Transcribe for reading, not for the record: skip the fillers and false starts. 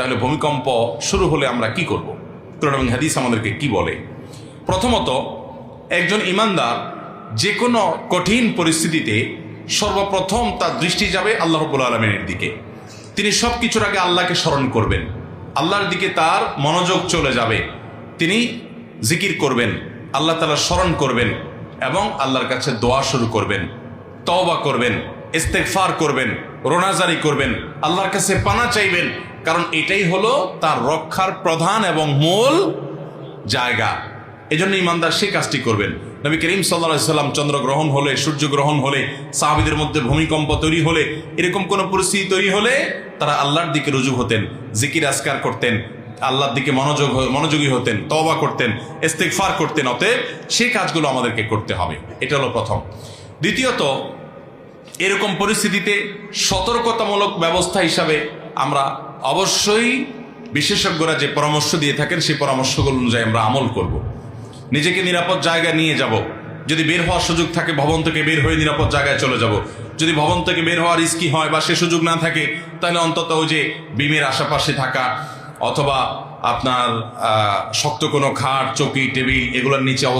তাহলে ভূমিকম্প শুরু হলে আমরা কি করব? কোরআন এবং হাদিস আমাদেরকে কি বলে? প্রথমত, একজন ঈমানদার যে কোনো কঠিন পরিস্থিতিতে সর্বপ্রথম তার দৃষ্টি যাবে আল্লাহ রাব্বুল আলামিনের দিকে। তিনি সব কিছুর আগে আল্লাহকে স্মরণ করবেন, আল্লাহর দিকে তার মনোযোগ চলে যাবে। তিনি জিকির করবেন, আল্লাহ তাআলার স্মরণ করবেন এবং আল্লাহর কাছে দোয়া শুরু করবেন, তওবা করবেন, ইস্তেগফার করবেন, রোনাজারি করবেন, আল্লাহর কাছে পানা চাইবেন, কারণ এটাই হলো তার রক্ষার প্রধান এবং মূল জায়গা। এজন্য ঈমানদার সেই কাজটি করবেন। নবী করিম সাল্লাল্লাহু আলাইহি সাল্লাম চন্দ্রগ্রহণ হলে, সূর্যগ্রহণ হলে, সাহাবীদের মধ্যে ভূমিকম্প তৈরি হলে, এরকম কোন পরিস্থিতি তৈরি হলে তারা আল্লাহর দিকে রুজু হতেন, জিকির আজকার করতেন, আল্লাহর দিকে মনোযোগী হতেন, তওবা করতেন, ইস্তেগফার করতেন। অতএব সেই কাজগুলো আমাদেরকে করতে হবে। এটা হলো প্রথম। দ্বিতীয়ত, এরকম পরিস্থিতিতে সতর্কতামূলক ব্যবস্থা হিসাবে আমরা অবশ্যই বিশেষজ্ঞরা যে পরামর্শ দিয়ে থাকেন সেই পরামর্শগুলো অনুযায়ী আমরা আমল করব। নিজেকে নিরাপদ জায়গায় নিয়ে যাব। যদি বের হওয়ার সুযোগ থাকে ভবন থেকে বের হয়ে নিরাপদ জায়গায় চলে যাব। যদি ভবন থেকে বের হওয়ার রিস্কি হয় বা সে সুযোগ না থাকে, তাহলে অন্তত ওই যে বিমের আশেপাশে থাকা অথবা আপনার শক্ত কোনো খাট, চৌকি, টেবিল এগুলোর নিচে অবস্থা